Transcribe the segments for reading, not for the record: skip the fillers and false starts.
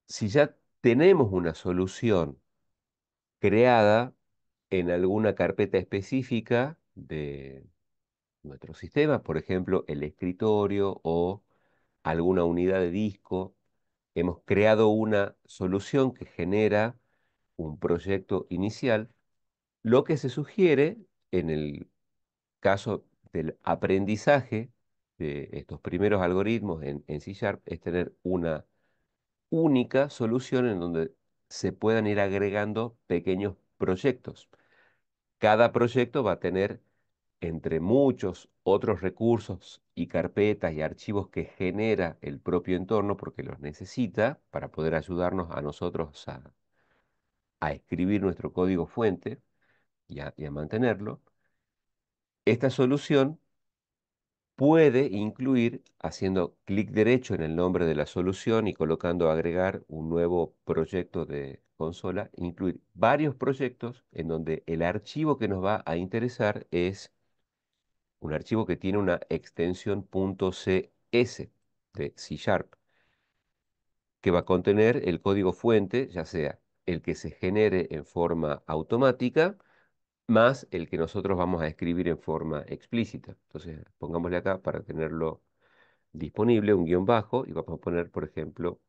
Si ya tenemos una solución creada en alguna carpeta específica de nuestro sistema, por ejemplo, el escritorio o alguna unidad de disco, hemos creado una solución que genera un proyecto inicial. Lo que se sugiere en el caso del aprendizaje de estos primeros algoritmos en C Sharp es tener una única solución en donde se puedan ir agregando pequeños proyectos. Cada proyecto va a tener, entre muchos otros recursos y carpetas y archivos que genera el propio entorno, porque los necesita para poder ayudarnos a nosotros a escribir nuestro código fuente y a mantenerlo. Esta solución puede incluir, haciendo clic derecho en el nombre de la solución y colocando agregar un nuevo proyecto de consola, incluir varios proyectos en donde el archivo que nos va a interesar es un archivo que tiene una extensión .cs de C Sharp, que va a contener el código fuente, ya sea el que se genere en forma automática, más el que nosotros vamos a escribir en forma explícita. Entonces, pongámosle acá para tenerlo disponible, un guión bajo, y vamos a poner, por ejemplo,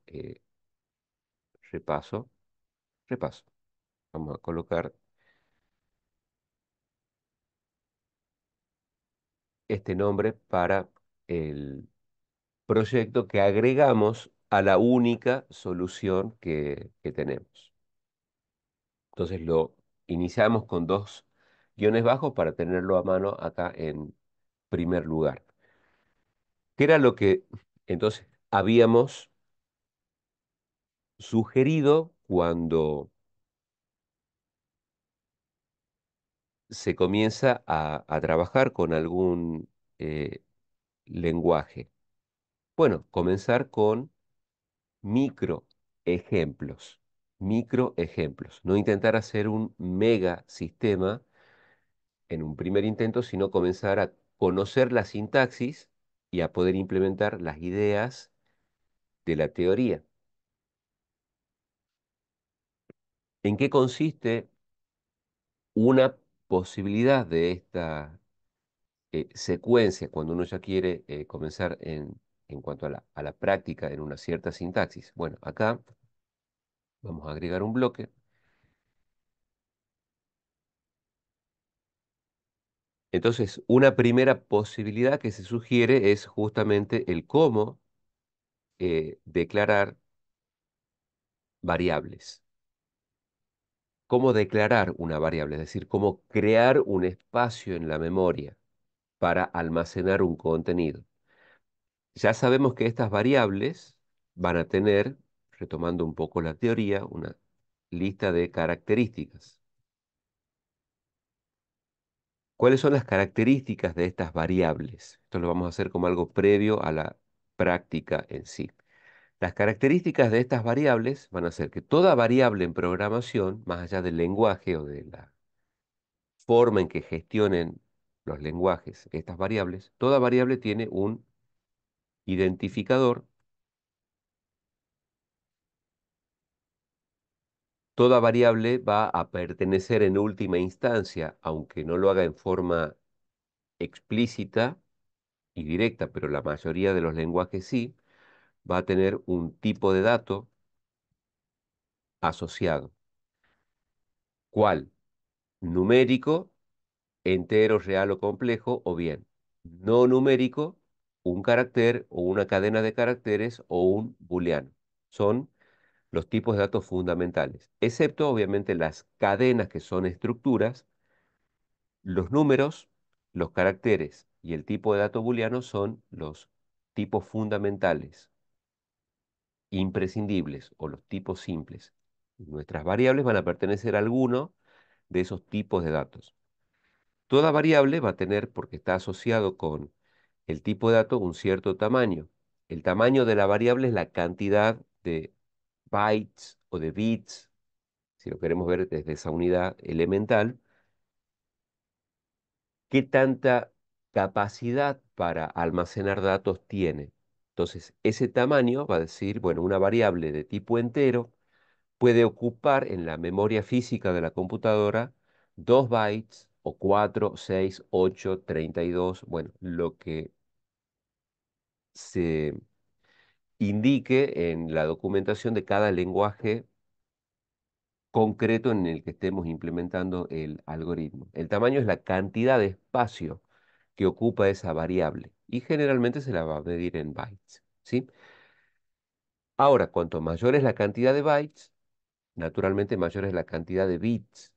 repaso, repaso. Vamos a colocar este nombre para el proyecto que agregamos a la única solución que tenemos. Entonces lo iniciamos con dos guiones bajos para tenerlo a mano acá en primer lugar. ¿Qué era lo que entonces habíamos sugerido cuando se comienza a trabajar con algún lenguaje? Bueno, comenzar con micro ejemplos, micro ejemplos. No intentar hacer un mega sistema en un primer intento, sino comenzar a conocer la sintaxis y a poder implementar las ideas de la teoría. ¿En qué consiste una posibilidad de esta secuencia cuando uno ya quiere comenzar en cuanto a la práctica en una cierta sintaxis? Bueno, acá vamos a agregar un bloque. Entonces, una primera posibilidad que se sugiere es justamente el cómo declarar variables. Cómo declarar una variable, es decir, cómo crear un espacio en la memoria para almacenar un contenido. Ya sabemos que estas variables van a tener, retomando un poco la teoría, una lista de características. ¿Cuáles son las características de estas variables? Esto lo vamos a hacer como algo previo a la práctica en sí. Las características de estas variables van a ser que toda variable en programación, más allá del lenguaje o de la forma en que gestionen los lenguajes estas variables, toda variable tiene un identificador. Toda variable va a pertenecer en última instancia, aunque no lo haga en forma explícita y directa, pero la mayoría de los lenguajes sí, va a tener un tipo de dato asociado. ¿Cuál? Numérico, entero, real o complejo, o bien no numérico, un carácter o una cadena de caracteres o un booleano. Son los tipos de datos fundamentales, excepto obviamente las cadenas que son estructuras. Los números, los caracteres y el tipo de dato booleano son los tipos fundamentales, imprescindibles o los tipos simples. Nuestras variables van a pertenecer a alguno de esos tipos de datos. Toda variable va a tener, porque está asociado con el tipo de dato, un cierto tamaño. El tamaño de la variable es la cantidad de bytes o de bits, si lo queremos ver desde esa unidad elemental, qué tanta capacidad para almacenar datos tiene. Entonces, ese tamaño va a decir, bueno, una variable de tipo entero puede ocupar en la memoria física de la computadora 2 bytes o 4, 6, 8, 32, bueno, lo que se indique en la documentación de cada lenguaje concreto en el que estemos implementando el algoritmo. El tamaño es la cantidad de espacio que ocupa esa variable y generalmente se la va a medir en bytes, ¿sí? Ahora, cuanto mayor es la cantidad de bytes, naturalmente mayor es la cantidad de bits,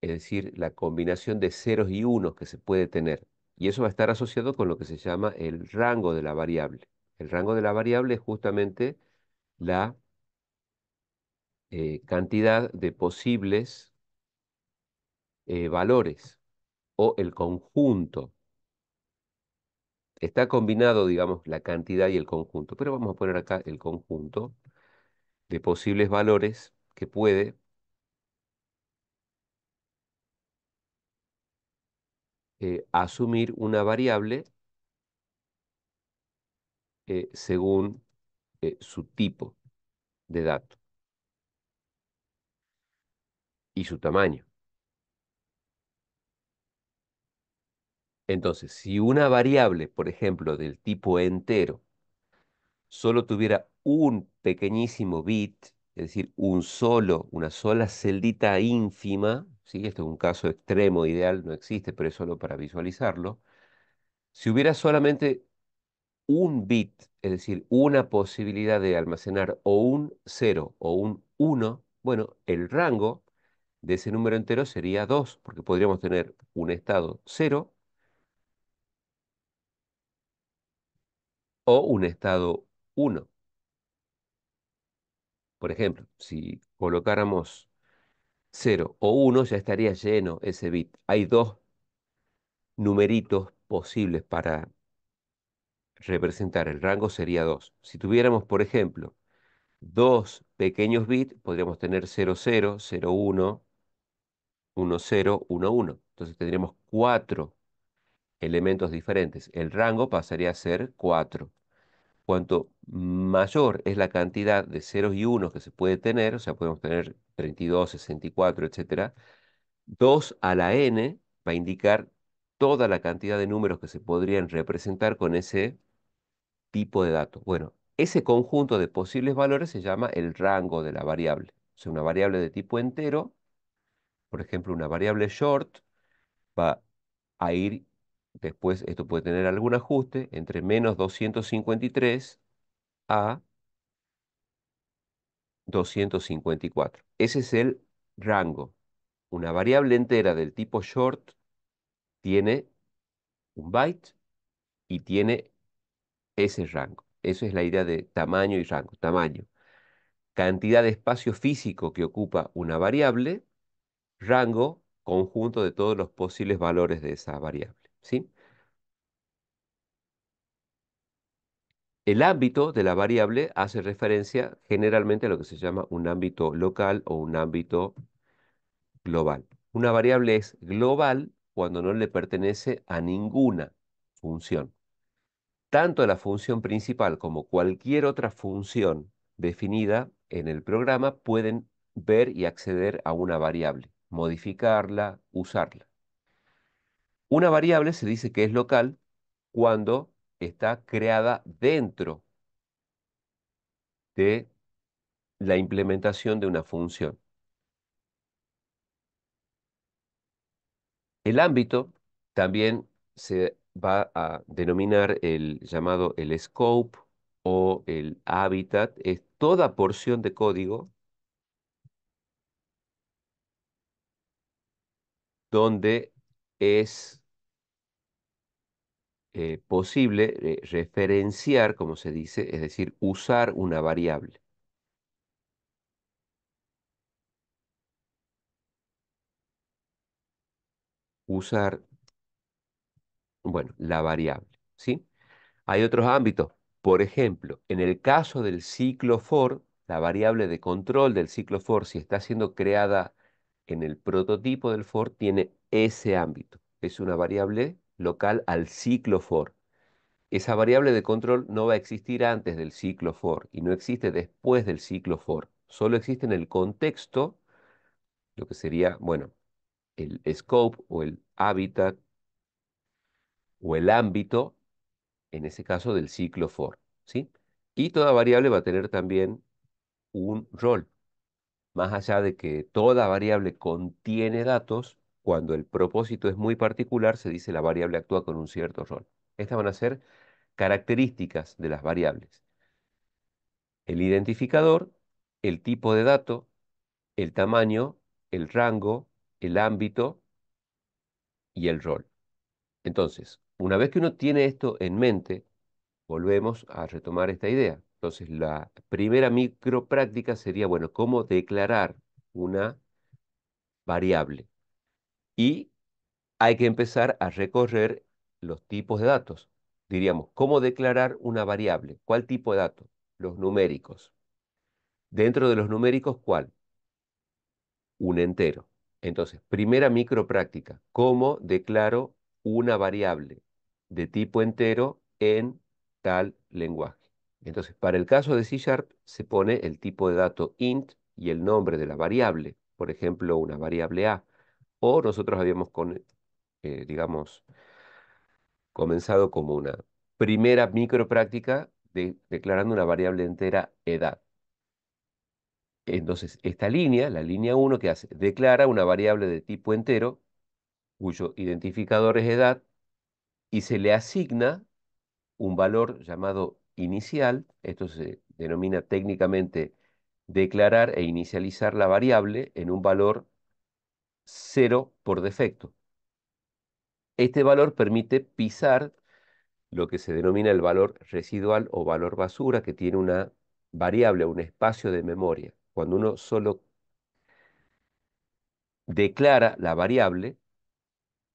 es decir, la combinación de ceros y unos que se puede tener. Y eso va a estar asociado con lo que se llama el rango de la variable. El rango de la variable es justamente la cantidad de posibles valores o el conjunto. Está combinado, digamos, la cantidad y el conjunto, pero vamos a poner acá el conjunto de posibles valores que puede asumir una variable según su tipo de dato y su tamaño. Entonces, si una variable, por ejemplo, del tipo entero, solo tuviera un pequeñísimo bit, es decir, una sola celdita ínfima, ¿sí? Esto es un caso extremo, ideal, no existe, pero es solo para visualizarlo. Si hubiera solamente un bit, es decir, una posibilidad de almacenar o un cero o un uno, bueno, el rango de ese número entero sería 2, porque podríamos tener un estado cero o un estado uno. Por ejemplo, si colocáramos cero o uno, ya estaría lleno ese bit. Hay dos numeritos posibles para representar. El rango sería 2. Si tuviéramos, por ejemplo, dos pequeños bits, podríamos tener 00, 01, 10, 11. Entonces tendríamos cuatro elementos diferentes. El rango pasaría a ser 4. Cuanto mayor es la cantidad de ceros y unos que se puede tener, o sea, podemos tener 32, 64, etcétera, 2 a la n va a indicar toda la cantidad de números que se podrían representar con ese tipo de dato. Bueno, ese conjunto de posibles valores se llama el rango de la variable. O sea, una variable de tipo entero, por ejemplo, una variable short, va a ir, después esto puede tener algún ajuste, entre menos 253 a 254. Ese es el rango. Una variable entera del tipo short tiene un byte y tiene ese rango. Eso es la idea de tamaño y rango. Tamaño, cantidad de espacio físico que ocupa una variable, rango, conjunto de todos los posibles valores de esa variable, ¿sí? El ámbito de la variable hace referencia generalmente a lo que se llama un ámbito local o un ámbito global. Una variable es global cuando no le pertenece a ninguna función. Tanto la función principal como cualquier otra función definida en el programa pueden ver y acceder a una variable, modificarla, usarla. Una variable se dice que es local cuando está creada dentro de la implementación de una función. El ámbito también se va a denominar el llamado el scope o el hábitat, es toda porción de código donde es posible referenciar, como se dice, es decir, usar una variable, usar, bueno, la variable, ¿sí? Hay otros ámbitos, por ejemplo, en el caso del ciclo for, la variable de control del ciclo for, si está siendo creada en el prototipo del for, tiene ese ámbito, es una variable local al ciclo for. esa variable de control no va a existir antes del ciclo for y no existe después del ciclo for. Solo existe en el contexto, lo que sería, bueno, el scope o el hábitat o el ámbito, en ese caso del ciclo for, ¿sí? Y toda variable va a tener también un rol. Más allá de que toda variable contiene datos, cuando el propósito es muy particular, se dice la variable actúa con un cierto rol. Estas van a ser características de las variables. El identificador, el tipo de dato, el tamaño, el rango, el ámbito y el rol. Entonces, una vez que uno tiene esto en mente, volvemos a retomar esta idea. Entonces, la primera micro práctica sería, bueno, cómo declarar una variable. Y hay que empezar a recorrer los tipos de datos. Diríamos, ¿cómo declarar una variable? ¿Cuál tipo de datos? Los numéricos. Dentro de los numéricos, ¿cuál? Un entero. Entonces, primera micropráctica, ¿cómo declaro una variable de tipo entero en tal lenguaje? Entonces, para el caso de C Sharp, se pone el tipo de dato int y el nombre de la variable, por ejemplo, una variable A. O nosotros habíamos, digamos, comenzado como una primera micropráctica declarando una variable entera edad. Entonces, esta línea, la línea uno que hace, declara una variable de tipo entero, cuyo identificador es edad, y se le asigna un valor llamado inicial. Esto se denomina técnicamente declarar e inicializar la variable en un valor cero por defecto. Este valor permite pisar lo que se denomina el valor residual o valor basura, que tiene una variable, un espacio de memoria. Cuando uno solo declara la variable,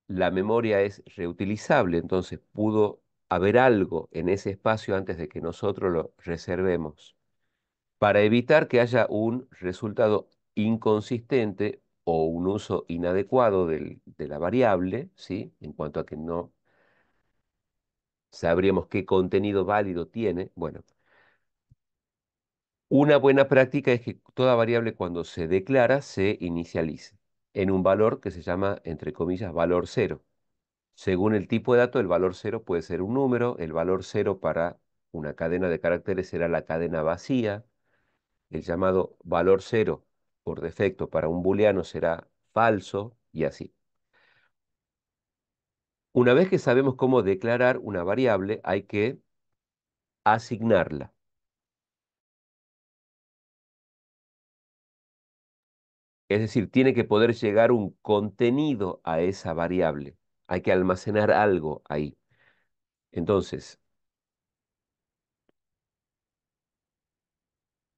la memoria es reutilizable, entonces pudo haber algo en ese espacio antes de que nosotros lo reservemos. Para evitar que haya un resultado inconsistente o un uso inadecuado de la variable, ¿sí? En cuanto a que no sabríamos qué contenido válido tiene, bueno, una buena práctica es que toda variable cuando se declara se inicialice en un valor que se llama, entre comillas, valor cero. Según el tipo de dato, el valor cero puede ser un número, el valor cero para una cadena de caracteres será la cadena vacía, el llamado valor cero por defecto para un booleano será falso y así. Una vez que sabemos cómo declarar una variable, hay que asignarla. Es decir, tiene que poder llegar un contenido a esa variable. Hay que almacenar algo ahí. Entonces,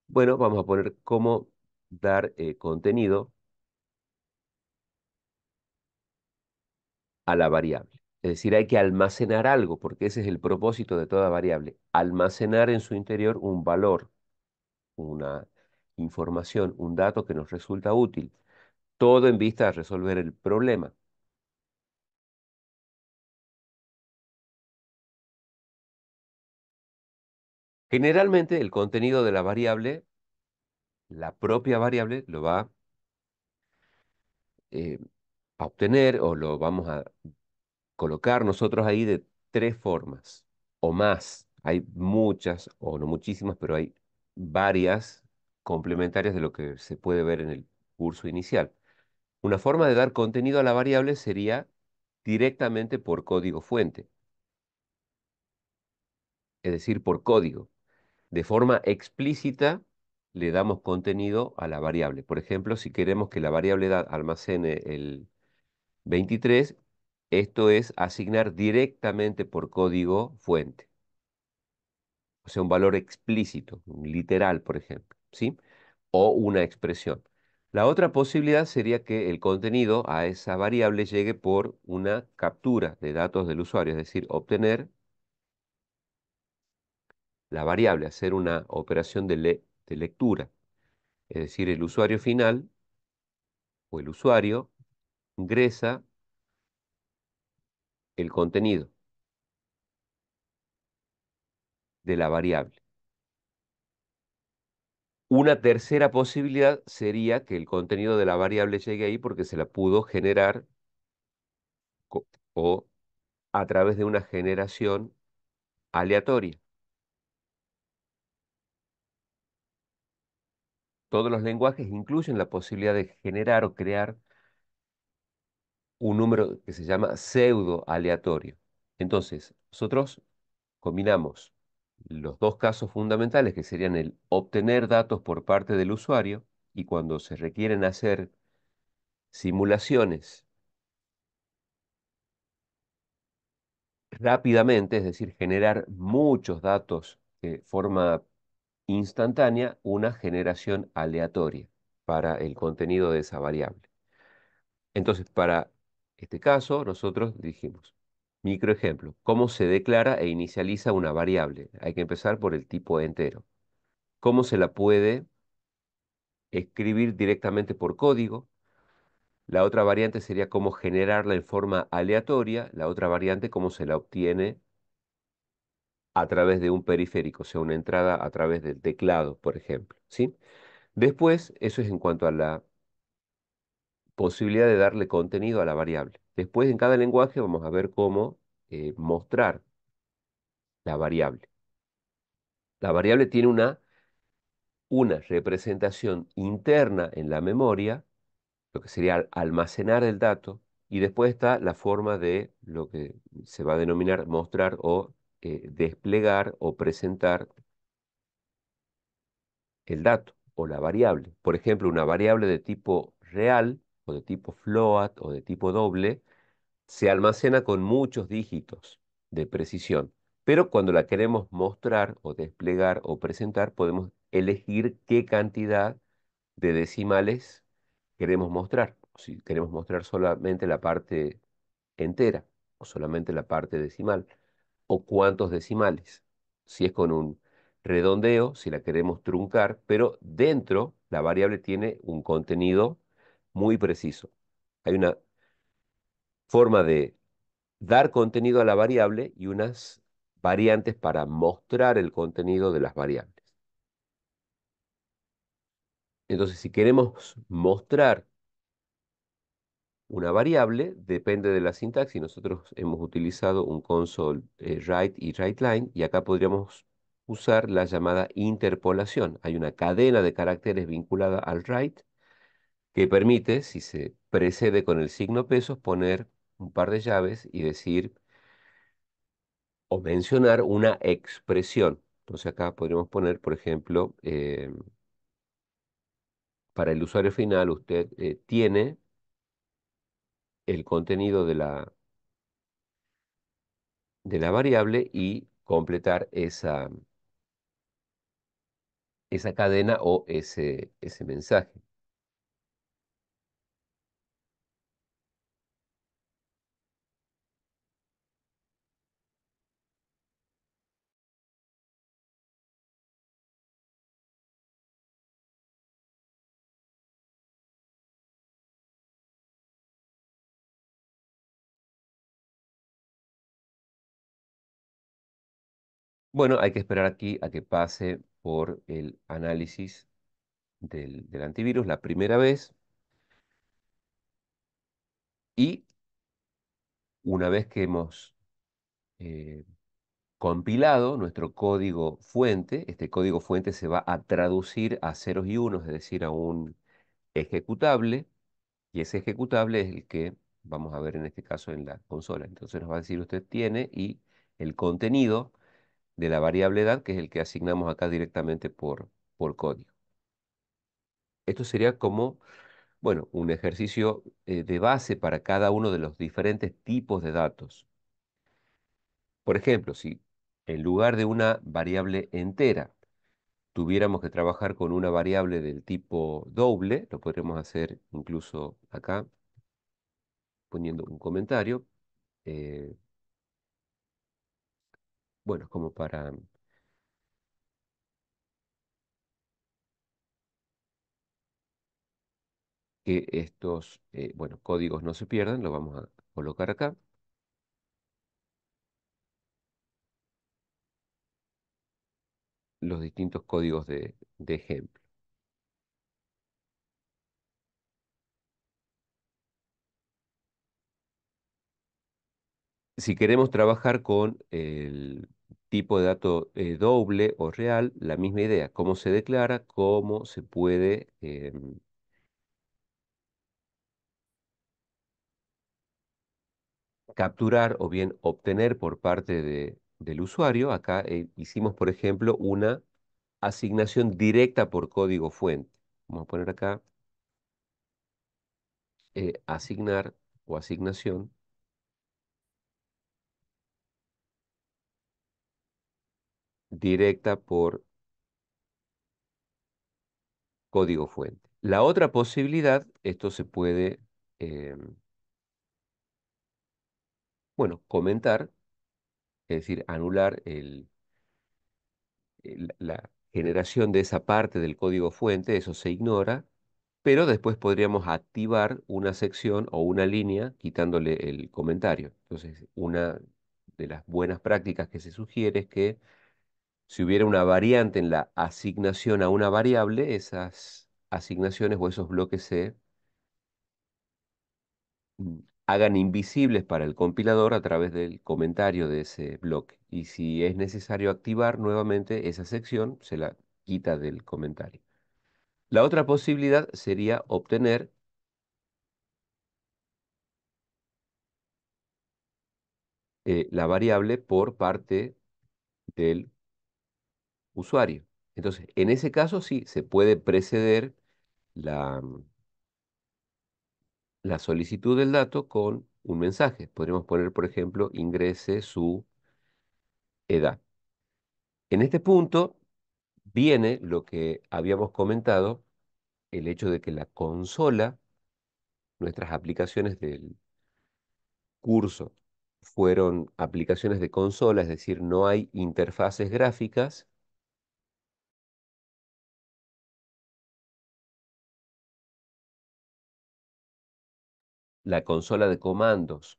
bueno, vamos a poner cómo dar contenido a la variable. Es decir, hay que almacenar algo, porque ese es el propósito de toda variable. Almacenar en su interior un valor, una información, un dato que nos resulta útil. Todo en vista a resolver el problema. Generalmente el contenido de la variable, la propia variable, lo va eh, a obtener o lo vamos a colocar nosotros ahí de tres formas o más. Hay muchas, o no muchísimas, pero hay varias complementarias de lo que se puede ver en el curso inicial. Una forma de dar contenido a la variable sería directamente por código fuente, es decir, por código. De forma explícita le damos contenido a la variable. Por ejemplo, si queremos que la variable edad almacene el 23, esto es asignar directamente por código fuente. O sea, un valor explícito, un literal, por ejemplo, ¿sí? O una expresión. La otra posibilidad sería que el contenido a esa variable llegue por una captura de datos del usuario, es decir, obtener la variable, hacer una operación de lectura. Es decir, el usuario final o el usuario ingresa el contenido. de la variable. Una tercera posibilidad sería que el contenido de la variable llegue ahí porque se la pudo generar o a través de una generación aleatoria. Todos los lenguajes incluyen la posibilidad de generar o crear un número que se llama pseudo aleatorio. Entonces, nosotros combinamos los dos casos fundamentales que serían el obtener datos por parte del usuario y cuando se requieren hacer simulaciones rápidamente, es decir, generar muchos datos de forma instantánea, una generación aleatoria para el contenido de esa variable. Entonces, para este caso, nosotros dijimos, microejemplo, ¿cómo se declara e inicializa una variable? Hay que empezar por el tipo entero. ¿Cómo se la puede escribir directamente por código? La otra variante sería cómo generarla en forma aleatoria. La otra variante, cómo se la obtiene a través de un periférico, o sea, una entrada a través del teclado, por ejemplo, ¿sí? Después, eso es en cuanto a la posibilidad de darle contenido a la variable. Después, en cada lenguaje vamos a ver cómo mostrar la variable. La variable tiene una representación interna en la memoria, lo que sería almacenar el dato, y después está la forma de lo que se va a denominar mostrar o desplegar o presentar el dato o la variable. Por ejemplo, una variable de tipo real o de tipo float o de tipo doble se almacena con muchos dígitos de precisión. Pero cuando la queremos mostrar o desplegar o presentar, podemos elegir qué cantidad de decimales queremos mostrar. Si queremos mostrar solamente la parte entera o solamente la parte decimal o cuántos decimales. Si es con un redondeo, si la queremos truncar, pero dentro la variable tiene un contenido muy preciso. Hay una forma de dar contenido a la variable y unas variantes para mostrar el contenido de las variables. Entonces, si queremos mostrar una variable, depende de la sintaxis. Nosotros hemos utilizado un console write y writeLine y acá podríamos usar la llamada interpolación. Hay una cadena de caracteres vinculada al write que permite, si se precede con el signo pesos, poner un par de llaves y decir o mencionar una expresión. Entonces acá podríamos poner, por ejemplo, para el usuario final, usted tiene el contenido de la variable y completar esa cadena o ese mensaje. Bueno, hay que esperar aquí a que pase por el análisis del antivirus la primera vez y una vez que hemos eh, compilado nuestro código fuente, este código fuente se va a traducir a ceros y unos, es decir, a un ejecutable, y ese ejecutable es el que vamos a ver en este caso en la consola. Entonces nos va a decir usted tiene y el contenido de la variable edad, que es el que asignamos acá directamente por código. Esto sería como, bueno, un ejercicio de base para cada uno de los diferentes tipos de datos. Por ejemplo, si en lugar de una variable entera tuviéramos que trabajar con una variable del tipo doble, lo podríamos hacer incluso acá poniendo un comentario. eh, bueno, como para que estos, bueno, códigos no se pierdan, lo vamos a colocar acá. los distintos códigos de ejemplo. Si queremos trabajar con el tipo de dato doble o real, la misma idea, cómo se declara, cómo se puede capturar o bien obtener por parte del usuario. Acá hicimos, por ejemplo, una asignación directa por código fuente. Vamos a poner acá asignar o asignación directa por código fuente. La otra posibilidad, esto se puede, bueno, comentar, es decir, anular la generación de esa parte del código fuente, eso se ignora, pero después podríamos activar una sección o una línea quitándole el comentario. Entonces, una de las buenas prácticas que se sugiere es que si hubiera una variante en la asignación a una variable, esas asignaciones o esos bloques se hagan invisibles para el compilador a través del comentario de ese bloque. Y si es necesario activar nuevamente esa sección, se la quita del comentario. La otra posibilidad sería obtener la variable por parte del usuario. Entonces, en ese caso sí se puede preceder la, la solicitud del dato con un mensaje. Podríamos poner, por ejemplo, ingrese su edad. En este punto viene lo que habíamos comentado, el hecho de que la consola, nuestras aplicaciones del curso, fueron aplicaciones de consola, es decir, no hay interfaces gráficas. La consola de comandos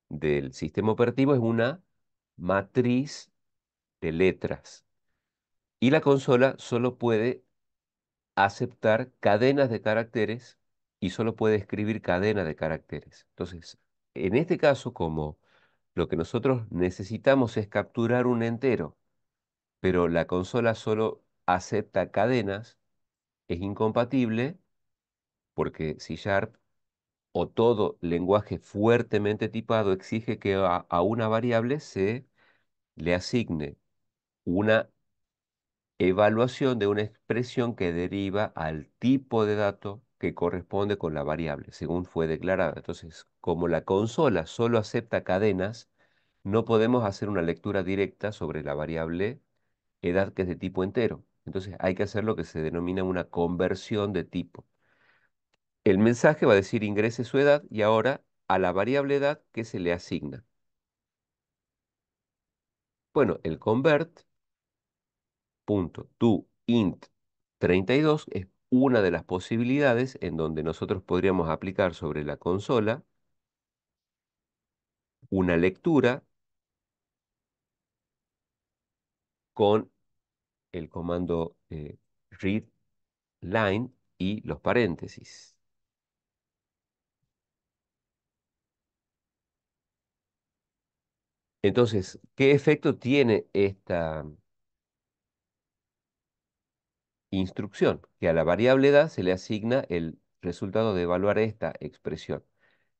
del sistema operativo es una matriz de letras y la consola solo puede aceptar cadenas de caracteres y solo puede escribir cadenas de caracteres. Entonces, en este caso, como lo que nosotros necesitamos es capturar un entero, pero la consola solo acepta cadenas, es incompatible porque C Sharp o todo lenguaje fuertemente tipado exige que a una variable se le asigne una evaluación de una expresión que deriva al tipo de dato que corresponde con la variable, según fue declarada. Entonces, como la consola solo acepta cadenas, no podemos hacer una lectura directa sobre la variable edad que es de tipo entero. Entonces, hay que hacer lo que se denomina una conversión de tipo. El mensaje va a decir ingrese su edad y ahora a la variable edad que se le asigna. Bueno, el convert.toInt 32 es una de las posibilidades en donde nosotros podríamos aplicar sobre la consola una lectura con el comando readline y los paréntesis. Entonces, ¿qué efecto tiene esta instrucción? Que a la variable edad se le asigna el resultado de evaluar esta expresión.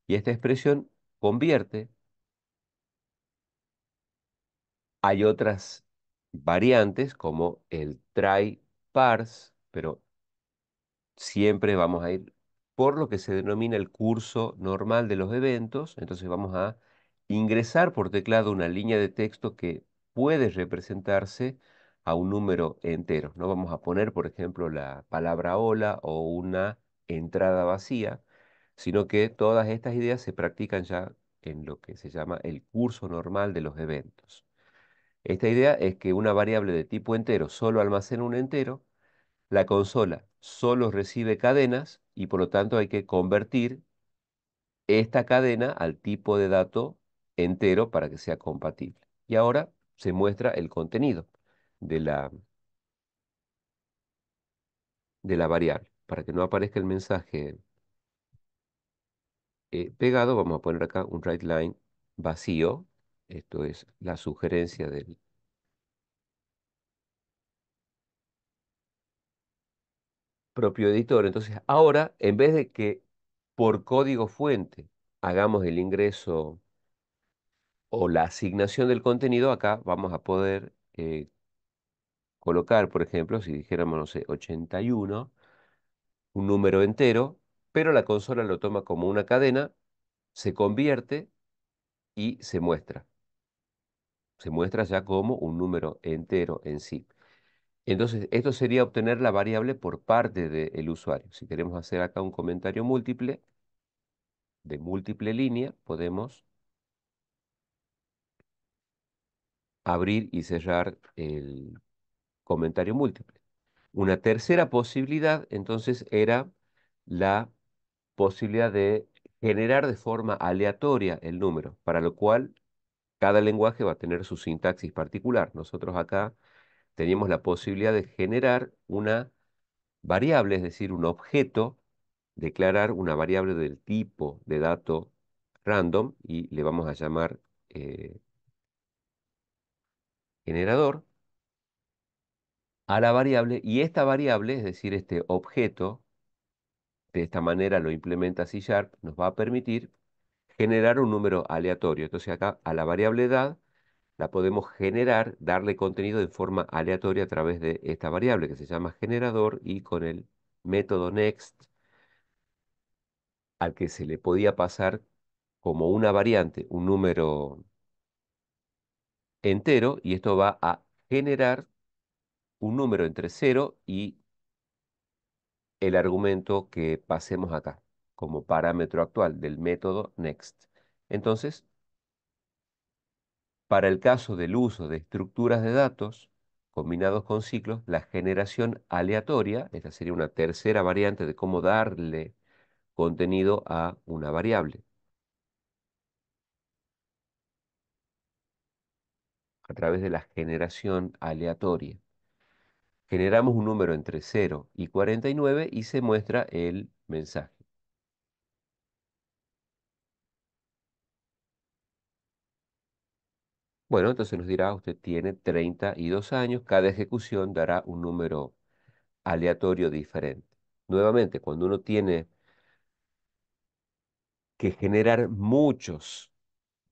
Y esta expresión convierte. Hay otras variantes como el try parse, pero siempre vamos a ir por lo que se denomina el curso normal de los eventos. Entonces vamos a ingresar por teclado una línea de texto que puede representarse a un número entero. No vamos a poner, por ejemplo, la palabra hola o una entrada vacía, sino que todas estas ideas se practican ya en lo que se llama el curso normal de los eventos. Esta idea es que una variable de tipo entero solo almacena un entero, la consola solo recibe cadenas y por lo tanto hay que convertir esta cadena al tipo de dato entero para que sea compatible. Y ahora se muestra el contenido. de la variable. Para que no aparezca el mensaje pegado, vamos a poner acá un writeLine vacío. Esto es la sugerencia del propio editor. Entonces, ahora, en vez de que por código fuente hagamos el ingreso o la asignación del contenido, acá vamos a poder colocar, por ejemplo, si dijéramos, no sé, 81, un número entero, pero la consola lo toma como una cadena, se convierte y se muestra. Se muestra ya como un número entero en sí. Entonces, esto sería obtener la variable por parte del usuario. Si queremos hacer acá un comentario múltiple, de múltiple línea, podemos abrir y cerrar el comentario múltiple. Una tercera posibilidad, entonces, era la posibilidad de generar de forma aleatoria el número, para lo cual cada lenguaje va a tener su sintaxis particular. Nosotros acá teníamos la posibilidad de generar una variable, es decir, un objeto, declarar una variable del tipo de dato random y le vamos a llamar generador a la variable, y esta variable, es decir, este objeto, de esta manera lo implementa C Sharp, nos va a permitir generar un número aleatorio. Entonces acá a la variable edad la podemos generar, darle contenido de forma aleatoria a través de esta variable que se llama generador, y con el método next al que se le podía pasar como una variante un número entero, y esto va a generar un número entre cero y el argumento que pasemos acá como parámetro actual del método next. Entonces, para el caso del uso de estructuras de datos combinados con ciclos, la generación aleatoria, esta sería una tercera variante de cómo darle contenido a una variable, a través de la generación aleatoria. Generamos un número entre 0 y 49 y se muestra el mensaje. Bueno, entonces nos dirá, usted tiene 32 años, cada ejecución dará un número aleatorio diferente. Nuevamente, cuando uno tiene que generar muchos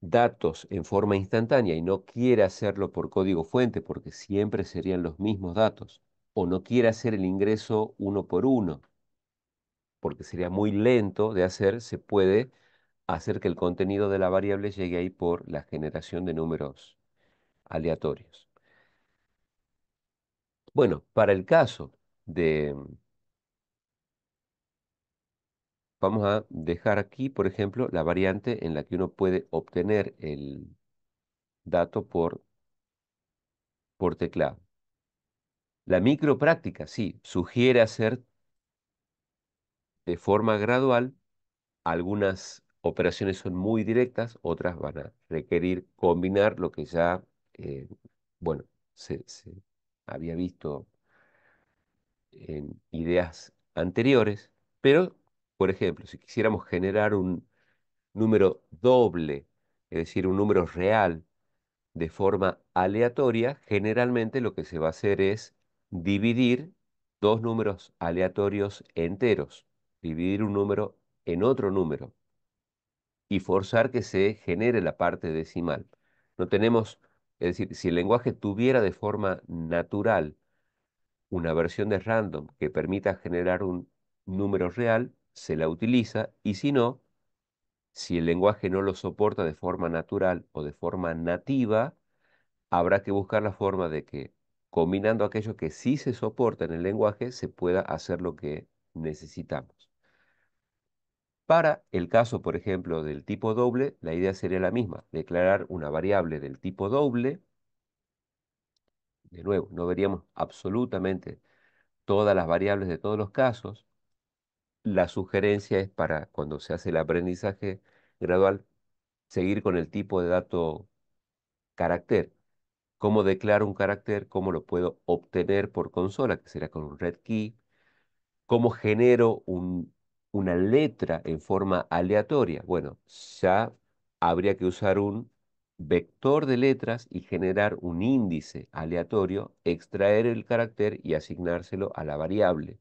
datos en forma instantánea y no quiere hacerlo por código fuente porque siempre serían los mismos datos, o no quiere hacer el ingreso uno por uno porque sería muy lento de hacer, se puede hacer que el contenido de la variable llegue ahí por la generación de números aleatorios. Bueno, para el caso de, vamos a dejar aquí, por ejemplo, la variante en la que uno puede obtener el dato por teclado. La micropráctica, sí, sugiere hacer de forma gradual. Algunas operaciones son muy directas, otras van a requerir combinar lo que ya, eh, bueno, se había visto en ideas anteriores, pero, por ejemplo, si quisiéramos generar un número doble, es decir, un número real de forma aleatoria, generalmente lo que se va a hacer es dividir dos números aleatorios enteros, dividir un número en otro número y forzar que se genere la parte decimal. No tenemos, es decir, si el lenguaje tuviera de forma natural una versión de random que permita generar un número real, se la utiliza, y si no, si el lenguaje no lo soporta de forma natural o de forma nativa, habrá que buscar la forma de que, combinando aquello que sí se soporta en el lenguaje, se pueda hacer lo que necesitamos. Para el caso, por ejemplo, del tipo doble, la idea sería la misma: declarar una variable del tipo doble. De nuevo, no veríamos absolutamente todas las variables de todos los casos. La sugerencia es, para cuando se hace el aprendizaje gradual, seguir con el tipo de dato carácter, cómo declaro un carácter, cómo lo puedo obtener por consola, que será con un red key, cómo genero una letra en forma aleatoria. Bueno, ya habría que usar un vector de letras y generar un índice aleatorio, extraer el carácter y asignárselo a la variable.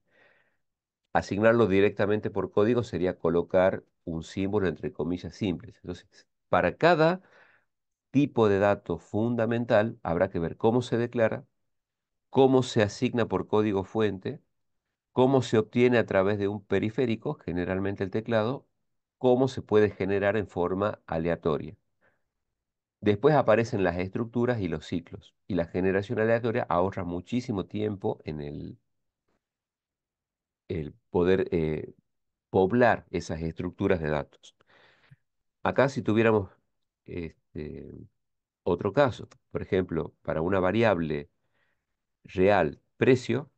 Asignarlo directamente por código sería colocar un símbolo entre comillas simples. Entonces, para cada tipo de dato fundamental habrá que ver cómo se declara, cómo se asigna por código fuente, cómo se obtiene a través de un periférico, generalmente el teclado, cómo se puede generar en forma aleatoria. Después aparecen las estructuras y los ciclos. Y la generación aleatoria ahorra muchísimo tiempo en el poder poblar esas estructuras de datos. Acá si tuviéramos este, otro caso, por ejemplo, para una variable real precio,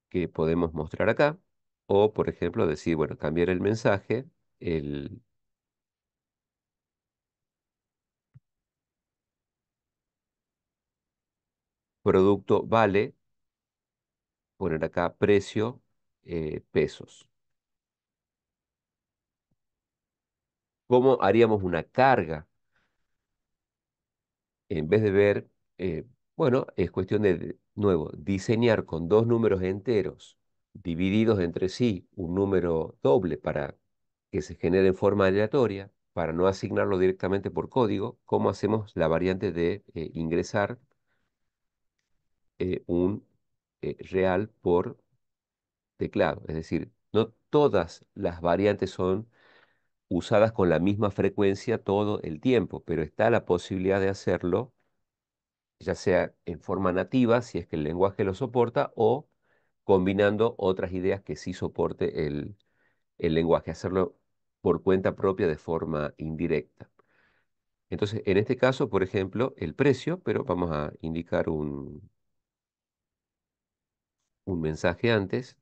que podemos mostrar acá, o por ejemplo decir, bueno, cambiar el mensaje, el producto vale, poner acá precio, pesos. ¿Cómo haríamos una carga? En vez de ver, bueno, es cuestión de nuevo, diseñar con dos números enteros divididos entre sí un número doble para que se genere en forma aleatoria, para no asignarlo directamente por código. ¿Cómo hacemos la variante de ingresar un real por teclado? Es decir, no todas las variantes son usadas con la misma frecuencia todo el tiempo, pero está la posibilidad de hacerlo, ya sea en forma nativa, si es que el lenguaje lo soporta, o combinando otras ideas que sí soporte el lenguaje, hacerlo por cuenta propia de forma indirecta. Entonces, en este caso, por ejemplo, el precio, pero vamos a indicar un mensaje antes.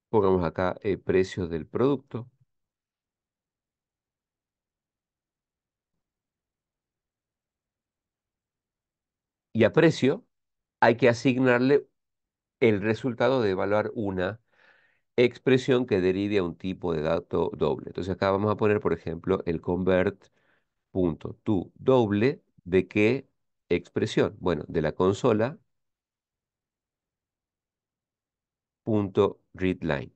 Pongamos acá precio del producto. Y a precio hay que asignarle el resultado de evaluar una expresión que derive a un tipo de dato doble. Entonces acá vamos a poner, por ejemplo, el convert.toDoble de qué expresión. Bueno, de la consola punto readline.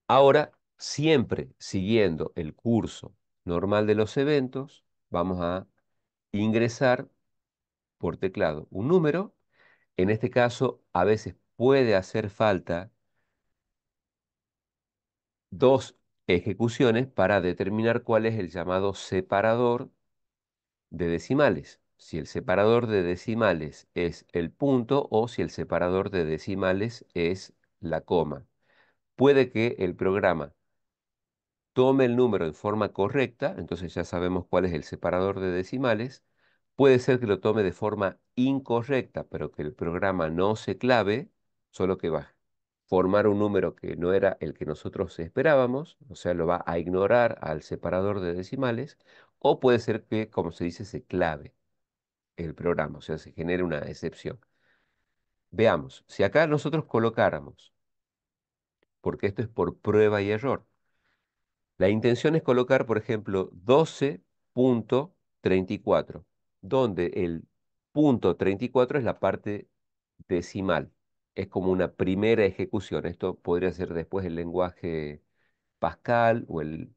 Ahora, siempre siguiendo el curso normal de los eventos, vamos a ingresar por teclado un número. En este caso, a veces puede hacer falta dos ejecuciones para determinar cuál es el llamado separador de decimales. Si el separador de decimales es el punto o si el separador de decimales es la coma. Puede que el programa tome el número en forma correcta, entonces ya sabemos cuál es el separador de decimales. Puede ser que lo tome de forma incorrecta, pero que el programa no se clave, solo que va a formar un número que no era el que nosotros esperábamos, o sea, lo va a ignorar al separador de decimales, o puede ser que, como se dice, se clave el programa, o sea, se genere una excepción. Veamos, si acá nosotros colocáramos, porque esto es por prueba y error, la intención es colocar, por ejemplo, 12.34, donde el punto 34 es la parte decimal. Es como una primera ejecución. Esto podría ser después el lenguaje Pascal o el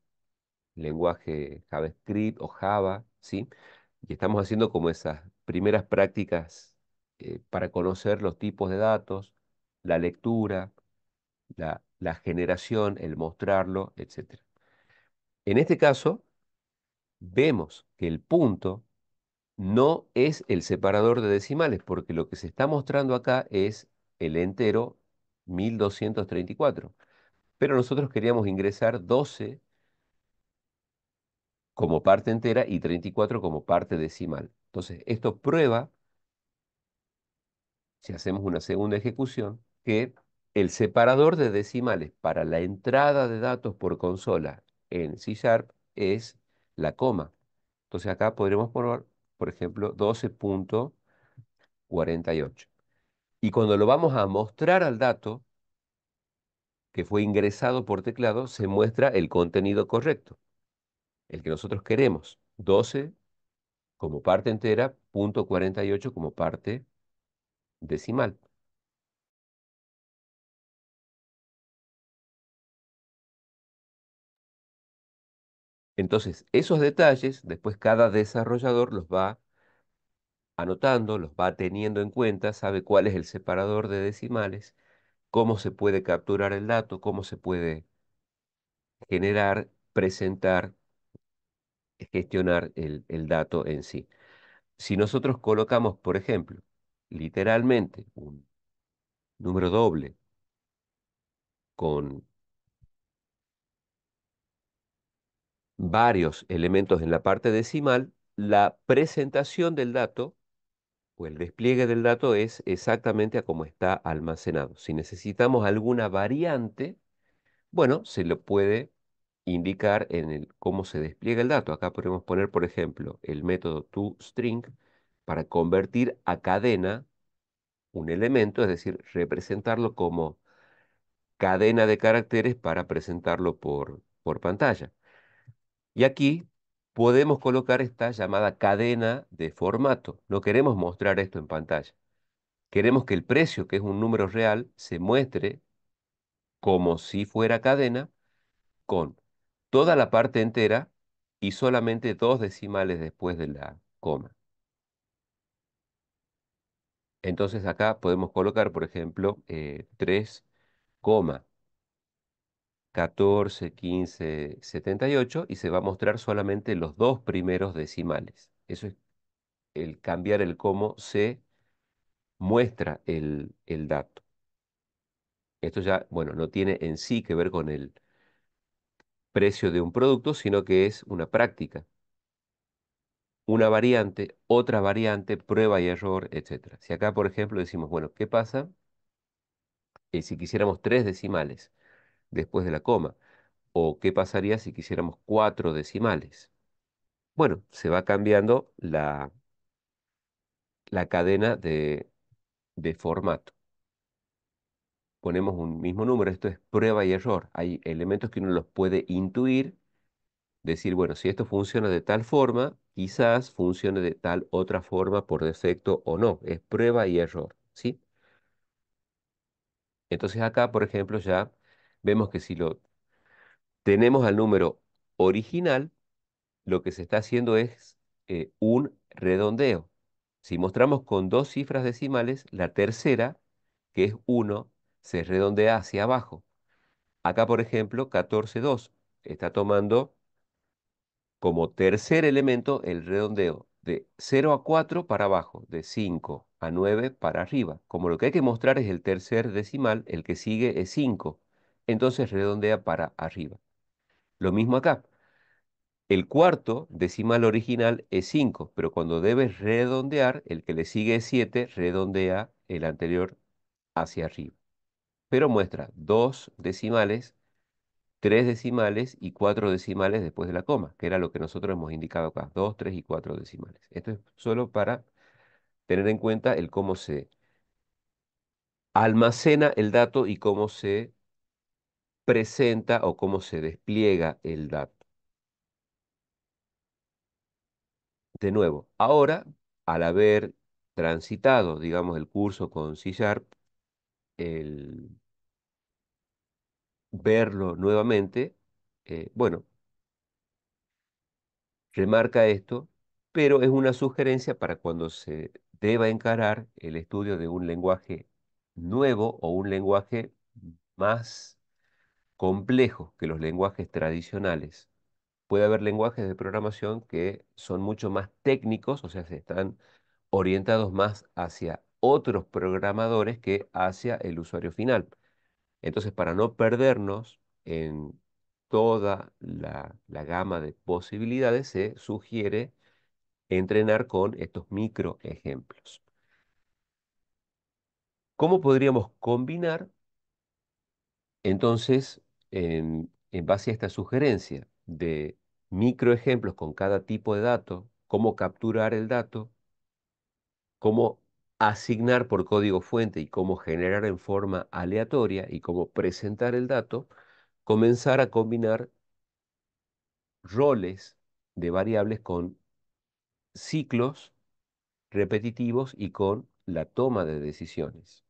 lenguaje JavaScript o Java, ¿sí? Y estamos haciendo como esas primeras prácticas para conocer los tipos de datos, la lectura, la generación, el mostrarlo, etc. En este caso, vemos que el punto no es el separador de decimales, porque lo que se está mostrando acá es el entero 1234. Pero nosotros queríamos ingresar 12 como parte entera y 34 como parte decimal. Entonces, esto prueba si hacemos una segunda ejecución, que el separador de decimales para la entrada de datos por consola en C Sharp es la coma. Entonces acá podremos poner, por ejemplo, 12.48. Y cuando lo vamos a mostrar al dato que fue ingresado por teclado, se muestra el contenido correcto, el que nosotros queremos. 12 como parte entera, punto 48 como parte decimal. Entonces, esos detalles, después cada desarrollador los va anotando, los va teniendo en cuenta, sabe cuál es el separador de decimales, cómo se puede capturar el dato, cómo se puede generar, presentar, gestionar el dato en sí. Si nosotros colocamos, por ejemplo, literalmente un número doble con varios elementos en la parte decimal, la presentación del dato o el despliegue del dato es exactamente a como está almacenado. Si necesitamos alguna variante, bueno, se lo puede indicar en el cómo se despliega el dato. Acá podemos poner, por ejemplo, el método toString para convertir a cadena un elemento, es decir, representarlo como cadena de caracteres para presentarlo por pantalla. Y aquí podemos colocar esta llamada cadena de formato. No queremos mostrar esto en pantalla. Queremos que el precio, que es un número real, se muestre como si fuera cadena con toda la parte entera y solamente dos decimales después de la coma. Entonces acá podemos colocar, por ejemplo, 3,14, 15, 78 y se va a mostrar solamente los dos primeros decimales. Eso es el cambiar el cómo se muestra el dato. Esto ya, bueno, no tiene en sí que ver con el precio de un producto, sino que es una práctica, una variante, otra variante, prueba y error, etcétera. Si acá, por ejemplo, decimos, bueno, ¿qué pasa si quisiéramos tres decimales después de la coma? ¿O qué pasaría si quisiéramos cuatro decimales? Bueno, se va cambiando la cadena de formato. Ponemos un mismo número, esto es prueba y error. Hay elementos que uno los puede intuir, decir, bueno, si esto funciona de tal forma, quizás funcione de tal otra forma por defecto o no. Es prueba y error, ¿sí? Entonces acá, por ejemplo, ya vemos que si lo tenemos al número original, lo que se está haciendo es un redondeo. Si mostramos con dos cifras decimales, la tercera, que es 1, se redondea hacia abajo. Acá, por ejemplo, 14,2 está tomando como tercer elemento el redondeo de 0 a 4 para abajo, de 5 a 9 para arriba. Como lo que hay que mostrar es el tercer decimal, el que sigue es 5. Entonces redondea para arriba. Lo mismo acá. El cuarto decimal original es 5, pero cuando debes redondear, el que le sigue es 7, redondea el anterior hacia arriba. Pero muestra dos decimales, tres decimales y cuatro decimales después de la coma, que era lo que nosotros hemos indicado acá, dos, tres y cuatro decimales. Esto es solo para tener en cuenta el cómo se almacena el dato y cómo se presenta o cómo se despliega el dato. De nuevo, ahora, al haber transitado, digamos, el curso con C Sharp, el verlo nuevamente, bueno, remarca esto, pero es una sugerencia para cuando se deba encarar el estudio de un lenguaje nuevo o un lenguaje más complejo que los lenguajes tradicionales. Puede haber lenguajes de programación que son mucho más técnicos, o sea, se están orientados más hacia otros programadores que hacia el usuario final. Entonces, para no perdernos en toda la gama de posibilidades, se sugiere entrenar con estos micro ejemplos. ¿Cómo podríamos combinar entonces, en base a esta sugerencia de microejemplos con cada tipo de dato, cómo capturar el dato, cómo asignar por código fuente y cómo generar en forma aleatoria y cómo presentar el dato, comenzar a combinar roles de variables con ciclos repetitivos y con la toma de decisiones?